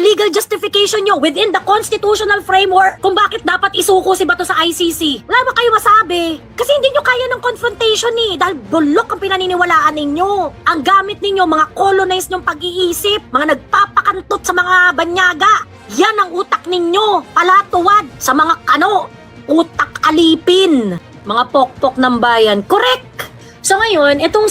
legal justification nyo within the constitutional framework kung bakit dapat isuko si Bato sa ICC. Wala ba kayo masabi? Kasi hindi nyo kaya ng confrontation dahil bulok ang pinaniniwalaan ninyo. Ang gamit ninyo, mga colonized nyong pag-iisip, mga nagpapakantot sa mga banyaga. Yan ang utak ninyo, palatuwad sa mga kano, utak alipin, mga pokpok ng bayan. Correct! So ngayon, itong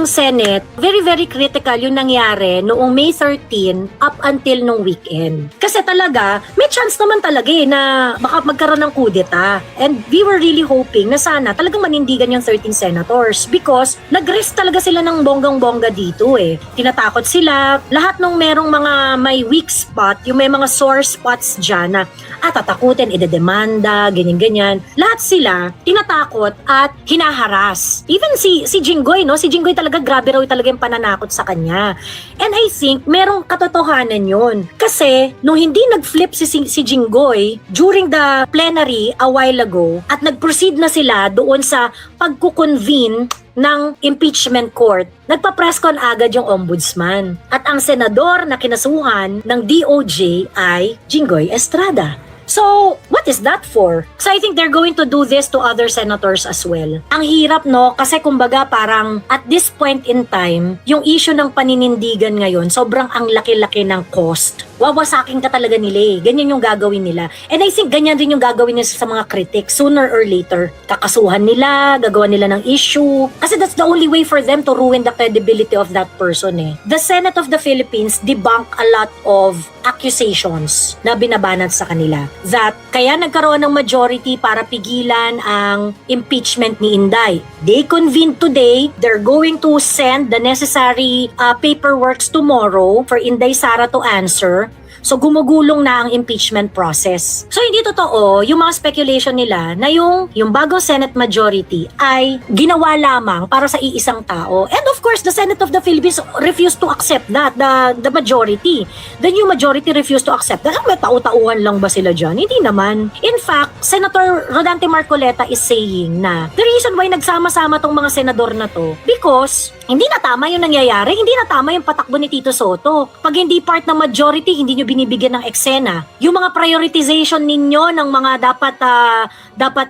Senate, very very critical yung nangyari noong May 13 up until nung weekend. Kasi talaga, may chance naman talaga na baka magkaroon ng kudeta. And we were really hoping na sana talagang manindigan yung 13 senators because nag-risk talaga sila ng bonggang-bongga dito Tinatakot sila, lahat ng merong mga may weak spot, yung may mga sore spots dyan na tatakutin, idedemanda, ganyan-ganyan. Lahat sila tinatakot at hinaharas. Even si Jinggoy, si Jinggoy talaga grabe raw talaga yung pananakot sa kanya. And I think merong katotohanan yun. Kasi nung hindi nag-flip si Jinggoy during the plenary a while ago at nag-proceed na sila doon sa pagkukonvene ng impeachment court, nagpa-press con agad yung ombudsman. At ang senador na kinasuhan ng DOJ ay Jinggoy Estrada. So, what is that for? So, I think they're going to do this to other senators as well. Ang hirap, kasi kumbaga parang at this point in time, yung issue ng paninindigan ngayon, sobrang ang laki-laki ng cost. Wawasakin ka talaga nila Ganyan yung gagawin nila. And I think ganyan din yung gagawin nila sa mga critics. Sooner or later, kakasuhan nila, gagawa nila ng issue. Kasi that's the only way for them to ruin the credibility of that person The Senate of the Philippines debunk a lot of accusations na binabanat sa kanila. That kaya nagkaroon ng majority para pigilan ang impeachment ni Inday. They convened today. They're going to send the necessary paperworks tomorrow for Inday Sara to answer. So gumugulong na ang impeachment process. So hindi totoo yung mga speculation nila na yung bagong Senate majority ay ginawa lamang para sa iisang tao. And of course, the Senate of the Philippines refused to accept that, the majority. The new majority refused to accept that. May tau-tauhan lang ba sila dyan? Hindi naman. In fact, Senator Rodante Marcoleta is saying na the reason why nagsama-sama tong mga senador na to because hindi na tama yung nangyayari, hindi na tama yung patakbo ni Tito Soto. Pag hindi part ng majority, hindi nyo binibigyan ng eksena. Yung mga prioritization ninyo ng mga dapat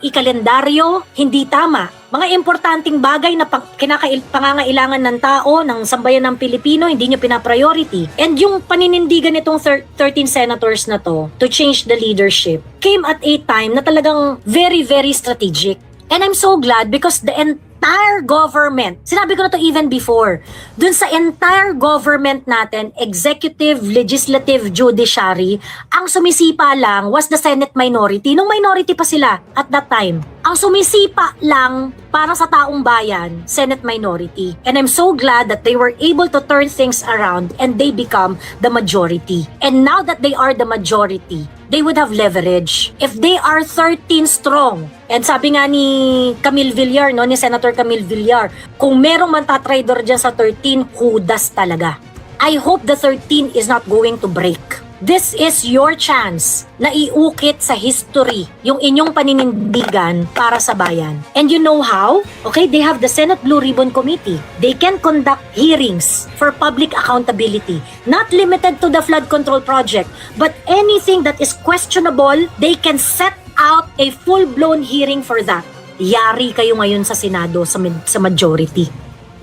ikalendaryo, hindi tama. Mga importanteng bagay na pangangailangan ng tao, ng sambayan ng Pilipino, hindi nyo pinapriority. And yung paninindigan nitong 13 senators na to change the leadership came at a time na talagang very, very strategic. And I'm so glad because the entire government, sinabi ko na to even before, dun sa entire government natin, executive, legislative, judiciary, ang sumisipa lang was the Senate minority. Nung minority pa sila at that time. Ang sumisipa lang para sa taong bayan, Senate minority. And I'm so glad that they were able to turn things around and they become the majority. And now that they are the majority, they would have leverage. If they are 13 strong, and sabi nga ni Camille Villar, ni Senator Camille Villar, kung merong mantatraidor dyan sa 13, hudas talaga. I hope the 13 is not going to break. This is your chance na iukit sa history yung inyong paninindigan para sa bayan. And you know how? Okay, they have the Senate Blue Ribbon Committee. They can conduct hearings for public accountability. Not limited to the flood control project, but anything that is questionable, they can set out a full-blown hearing for that. Yari kayo ngayon sa Senado, sa majority.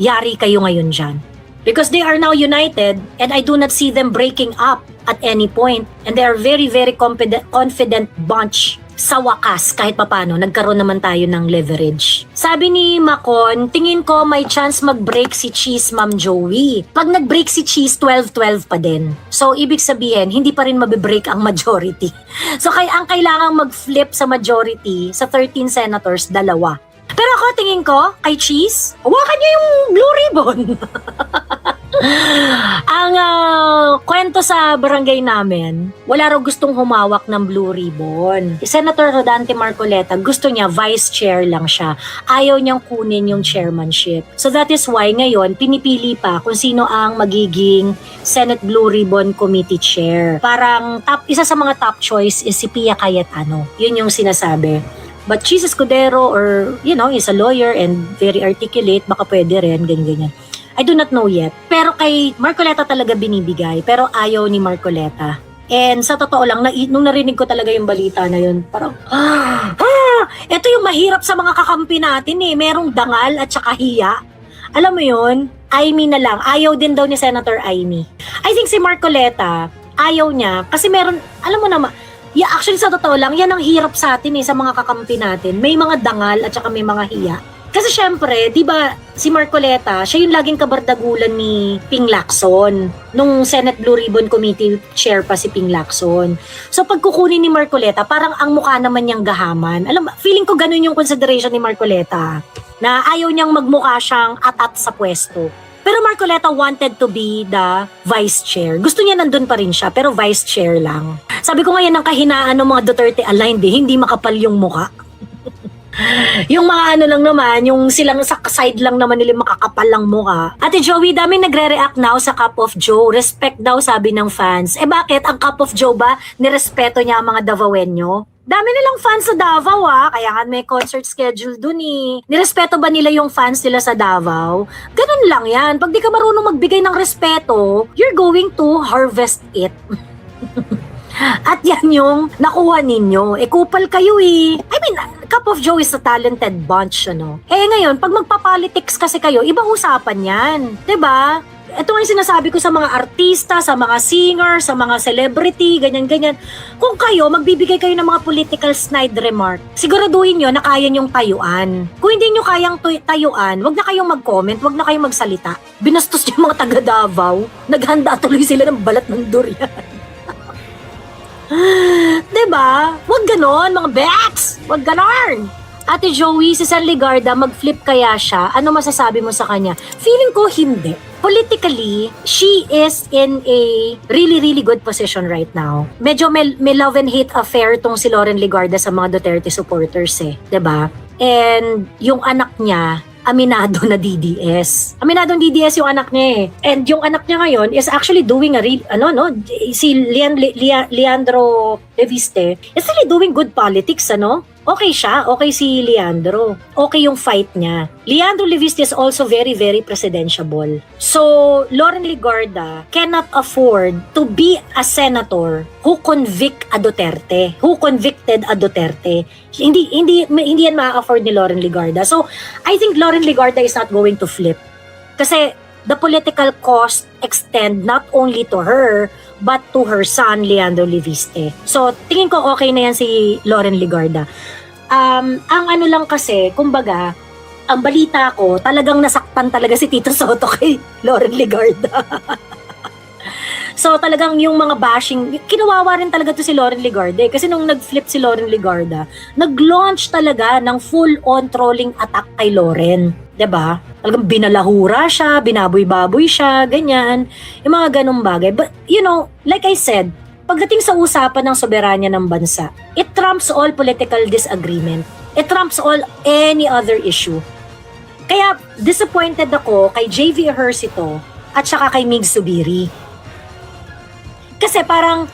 Yari kayo ngayon dyan. Because they are now united and I do not see them breaking up at any point. And they are very, very confident bunch. Sa wakas, kahit papano, nagkaroon naman tayo ng leverage. Sabi ni Macon, tingin ko may chance mag-break si Cheese, Ma'am Joey. Pag nag-break si Cheese, 12-12 pa din. So, ibig sabihin, hindi pa rin mabibreak ang majority. So, ang kailangang mag-flip sa majority, sa 13 senators, 2. Pero ako, tingin ko, kay Cheese, hawakan niya yung blue ribbon. Ang kwento sa barangay namin, wala raw gustong humawak ng blue ribbon. Senator Rodante Marcoleta, gusto niya vice chair lang siya. Ayaw niyang kunin yung chairmanship. So that is why ngayon, pinipili pa kung sino ang magiging Senate Blue Ribbon Committee Chair. Parang isa sa mga top choice is si Pia Cayetano. Yun yung sinasabi. But Cheese Escudero or, is a lawyer and very articulate, baka pwede rin, ganyan-ganyan. I do not know yet. Pero kay Marcoleta talaga binibigay, pero ayaw ni Marcoleta. And sa totoo lang, nung narinig ko talaga yung balita na yun, parang, ito yung mahirap sa mga kakampi natin eh. Merong dangal at saka hiya. Alam mo yun, Amy na lang. Ayaw din daw ni Senator Amy. I think si Marcoleta, ayaw niya. Kasi meron, alam mo naman, actually sa totoo lang, yan ang hirap sa atin eh, sa mga kakampi natin. May mga dangal at saka may mga hiya. Kasi syempre, di ba, si Marcoleta, siya yung laging kabardagulan ni Ping Lacson. Nung Senate Blue Ribbon Committee chair pa si Ping Lacson. So pag kukunin ni Marcoleta, parang ang mukha naman niyang gahaman. Alam, feeling ko ganun yung consideration ni Marcoleta. Na ayaw niyang magmukha siyang atat sa pwesto. Pero Marcoleta wanted to be the vice chair. Gusto niya nandun pa rin siya, pero vice chair lang. Sabi ko ngayon, ang kahinaan ng mga Duterte aligned, hindi makapal yung mukha. Yung mga ano lang naman, yung silang sa side lang naman nila makakapal lang mukha. Ate Joey, dami nagre-react now sa Cup of Joe. Respect daw, sabi ng fans. Bakit? Ang Cup of Joe ba, nirespeto niya ang mga Davaoenyo? Dami nilang fans sa Davao kaya nga may concert schedule dun eh. Nirespeto ba nila yung fans nila sa Davao? Ganun lang yan. Pag di ka marunong magbigay ng respeto, you're going to harvest it. At yan yung nakuha ninyo. Kupal kayo eh. I mean, Cup of Joe is a talented bunch, ano. Ngayon, pag magpa-politics kasi kayo, ibang usapan yan. 'Di ba? Ito nga yung sinasabi ko sa mga artista, sa mga singer, sa mga celebrity, ganyan-ganyan. Kung kayo, magbibigay kayo ng mga political snide remark, siguraduhin nyo na kaya nyong tayuan. Kung hindi nyo kayang tayuan, wag na kayong mag-comment, wag na kayong magsalita. Binastos yung mga taga Davao, naghanda tuloy sila ng balat ng durian. Diba? Wag ganon, mga beks! Wag ganon! Ate Joey, si San Ligarda, mag-flip kaya siya? Ano masasabi mo sa kanya? Feeling ko hindi. Politically, she is in a really, really good position right now. Medyo may love and hate affair tong si Loren Ligarda sa mga Duterte supporters eh. 'Di ba? And yung anak niya, aminado na DDS. Aminadong DDS yung anak niya eh. And yung anak niya ngayon is actually doing a real, si Leandro Leviste is really doing good politics, Okay siya, okay si Leandro. Okay yung fight niya. Leandro Leviste is also very, very presidentiable. So, Loren Ligarda cannot afford to be a senator who convicted a Duterte. Hindi yan ma-afford ni Loren Ligarda. So, I think Loren Ligarda is not going to flip. Kasi the political cost extend not only to her, but to her son, Leandro Leviste. So, tingin ko okay na yan si Loren Ligarda. Ang ano lang kasi, kumbaga, ang balita ko, talagang nasaktan talaga si Tito Soto kay Loren Ligarda. So, talagang yung mga bashing, kinawawa rin talaga to si Loren Ligarda. Kasi nung nag-flip si Loren Ligarda, nag-launch talaga ng full-on trolling attack kay Loren. 'Di ba? Talagang binalahura siya, binaboy-baboy siya, ganyan. Yung mga ganung bagay. But, like I said, pagdating sa usapan ng soberanya ng bansa, it trumps all political disagreement. It trumps all any other issue. Kaya disappointed ako kay JV Ejercito at saka kay Mig Zubiri. Kasi parang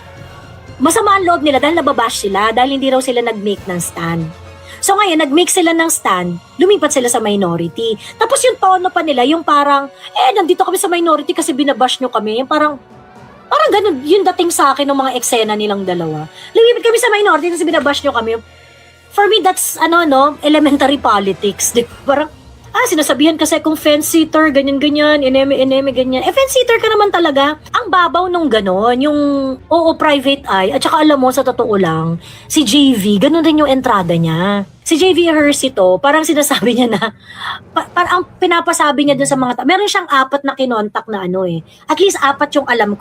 masama ang loob nila dahil nababash sila, dahil hindi raw sila nag-make ng stand. So ngayon, nag-make sila ng stand, lumipat sila sa minority. Tapos yung tono pa nila, yung parang, nandito kami sa minority kasi binabash nyo kami. Yung parang ganun, yung dating sa akin ng mga eksena nilang dalawa. Lumipat kami sa minority kasi binabash nyo kami. For me, that's, elementary politics. Di ba? Parang, sinasabihan kasi kung fence-sitter, ganyan-ganyan, ineme, ganyan. Fence-sitter ka naman talaga. Ang babaw nung ganon, yung private eye, at saka alam mo, sa totoo lang, si JV, ganon rin yung entrada niya. Si JV Ejercito, parang sinasabi niya na, parang ang pinapasabi niya dun sa mga meron siyang 4 na kinontak na At least 4 yung alam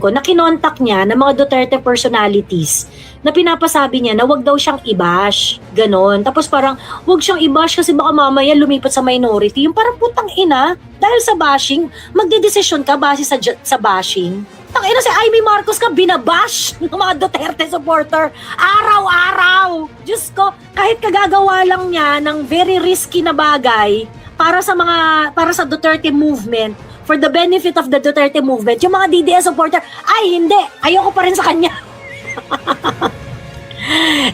ko na kinontak niya ng mga Duterte personalities na pinapasabi niya na wag daw siyang i-bash. Ganon. Tapos parang wag siyang i-bash kasi baka mamaya lumipat sa minority. Yung parang putang ina, dahil sa bashing, magdedesisyon ka base sa bashing. Tangina si Amy Marcos ka binabash ng mga Duterte supporter araw-araw. Diyos ko, kahit kagagawa lang niya ng very risky na bagay para sa Duterte movement, for the benefit of the Duterte movement, yung mga DDS supporter, hindi, ayoko pa rin sa kanya.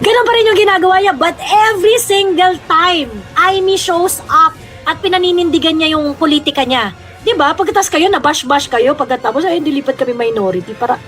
Ganun pa rin yung ginagawa niya, but every single time Amy shows up at pinaninindigan niya yung politika niya. 'Di ba? Pagkatapos kayo, nabash-bash kayo, pagkatapos ay dilipat kami minority para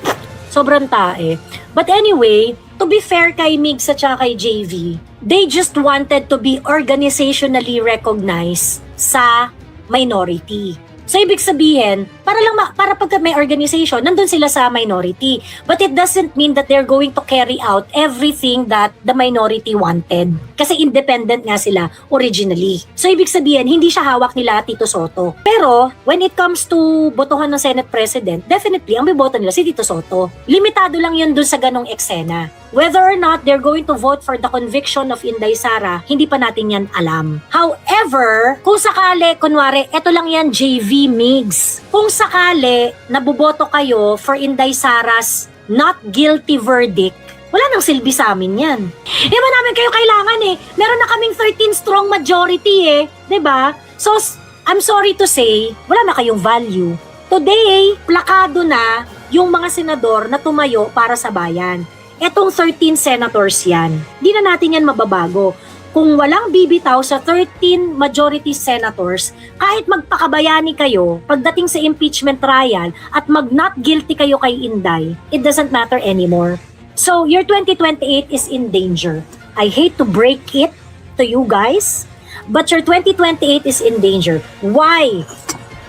sobrang tae. But anyway, to be fair kay Migs at saka kay JV, they just wanted to be organizationally recognized sa minority. So, ibig sabihin, para pagka may organization, nandun sila sa minority. But it doesn't mean that they're going to carry out everything that the minority wanted. Kasi independent nga sila originally. So, ibig sabihin, hindi siya hawak nila Tito Soto. Pero, when it comes to botohan ng Senate President, definitely, ang biboto nila si Tito Soto. Limitado lang yun dun sa ganong eksena. Whether or not they're going to vote for the conviction of Inday Sara, hindi pa natin yan alam. However, kung sakali, kunwari, eto lang yan, JV Migs. Kung sakali, nabuboto kayo for Inday Sara's not guilty verdict, wala nang silbi sa amin yan. Di ba namin kayo kailangan eh? Meron na kaming 13 strong majority eh. Di ba? So, I'm sorry to say, wala na kayong value. Today, plakado na yung mga senador na tumayo para sa bayan. Etong 13 senators yan. Di na natin yan mababago. Kung walang bibitaw sa 13 majority senators, kahit magpakabayani kayo pagdating sa impeachment trial at mag-not guilty kayo kay Inday, it doesn't matter anymore. So, your 2028 is in danger. I hate to break it to you guys, but your 2028 is in danger. Why?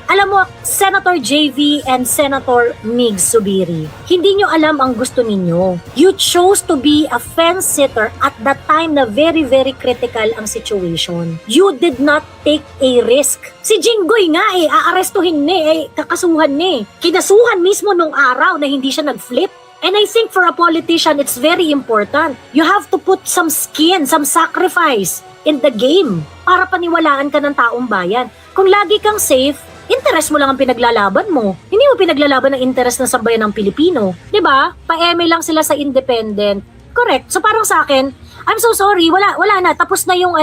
Alam mo, Senator JV and Senator Migs Zubiri, hindi nyo alam ang gusto ninyo. You chose to be a fence sitter at that time na very, very critical ang situation. You did not take a risk. Si Jinggoy nga aarestuhin kakasuhan Kinasuhan mismo nung araw na hindi siya nag-flip. And I think for a politician, it's very important. You have to put some skin, some sacrifice in the game para paniwalaan ka ng taong bayan. Kung lagi kang safe, interest mo lang ang pinaglalaban mo. Hindi mo pinaglalaban ng interest ng sambayan ng Pilipino. 'Di ba? Pa-eme lang sila sa independent. Correct. So parang sa akin, I'm so sorry, wala na. Tapos na yung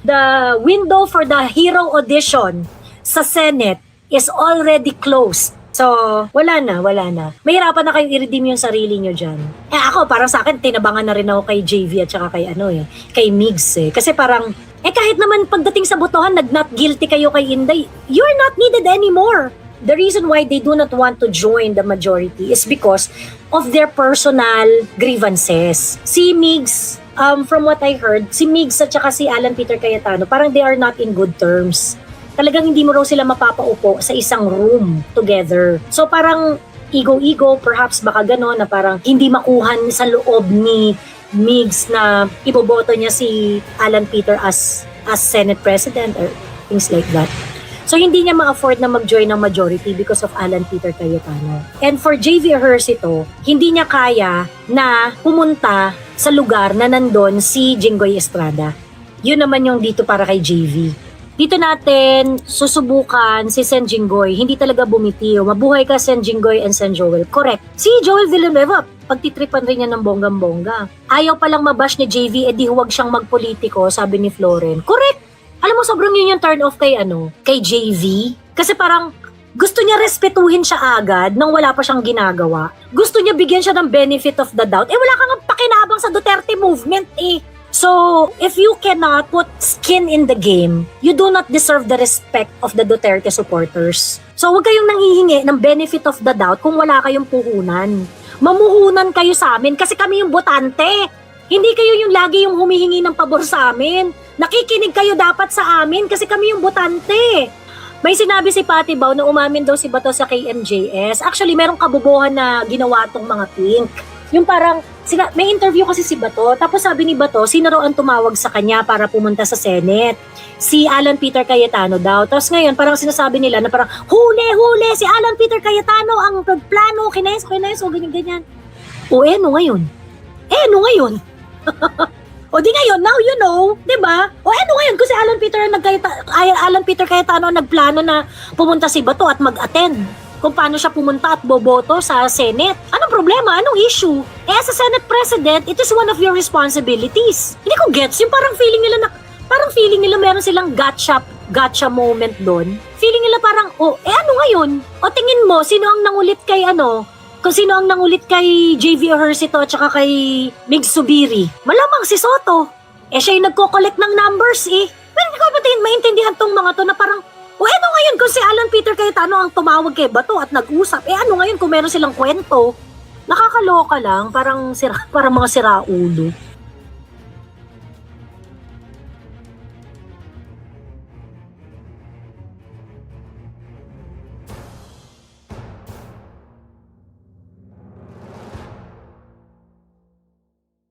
the window for the hero audition sa Senate is already closed. So, wala na. Mahirapan na kayong i-redeem yung sarili nyo dyan. Ako, parang sa akin, tinabangan na rin ako kay JV at saka kay Migs Kasi parang, kahit naman pagdating sa botohan, nag-not guilty kayo kay Inday, you're not needed anymore. The reason why they do not want to join the majority is because of their personal grievances. Si Migs, from what I heard, si Migs at saka si Alan Peter Cayetano, parang they are not in good terms. Talagang hindi mo raw sila mapapaupo sa isang room together. So parang ego-ego, perhaps baka gano'n na parang hindi makuhan sa loob ni Migs na iboboto niya si Alan Peter as Senate President or things like that. So hindi niya ma-afford na mag-join ng majority because of Alan Peter Cayetano. And for JV Ejercito, hindi niya kaya na pumunta sa lugar na nandun si Jinggoy Estrada. Yun naman yung dito para kay JV. Dito natin susubukan si Sen Jinggoy. Hindi talaga bumitiw. Mabuhay ka, Sen Jinggoy and Sen Joel. Correct. Si Joel Villanueva, pagtitripan rin niya ng bonggang-bongga. Ayaw palang mabash ni JV, di huwag siyang magpolitiko, sabi ni Floren. Correct. Alam mo, sobrang yun yung turn off kay JV. Kasi parang gusto niya respetuhin siya agad nang wala pa siyang ginagawa. Gusto niya bigyan siya ng benefit of the doubt. Wala kang pakinabang sa Duterte movement So, if you cannot put skin in the game, you do not deserve the respect of the Duterte supporters. So, huwag kayong nanghihingi ng benefit of the doubt kung wala kayong puhunan. Mamuhunan kayo sa amin kasi kami yung botante. Hindi kayo yung lagi yung humihingi ng pabor sa amin. Nakikinig kayo dapat sa amin kasi kami yung botante. May sinabi si Patty Bao na umamin daw si Bato sa KMJS. Actually, merong kabubuhan na ginawa tong mga pink. Yung parang, may interview kasi si Bato, tapos sabi ni Bato, sino raw ang tumawag sa kanya para pumunta sa Senate? Si Alan Peter Cayetano daw. Tapos ngayon, parang sinasabi nila na parang, huli, si Alan Peter Cayetano ang nagplano, kines, ganyan. No ngayon? O di ngayon, now you know, di ba? No ngayon, kasi Alan Peter Cayetano nagplano na pumunta si Bato at mag-attend kung paano siya pumunta at boboto sa Senate. Anong problema? Anong issue? As a Senate President, it is one of your responsibilities. Hindi ko gets yung parang feeling nila meron silang gotcha moment doon. Feeling nila parang, ano ngayon? O tingin mo, sino ang nangulit kay kung sino ang nangulit kay JV Ejercito at saka kay Migs Zubiri? Malamang si Soto. Siya yung nagko-collect ng numbers Pero hindi ko ba din maintindihan tong mga to na parang, o ano ngayon kung si Alan Peter Cayetano ang tumawag kay Bato at nag-usap, ano ngayon kung meron silang kwento? Nakakaloka lang, parang mga siraulo.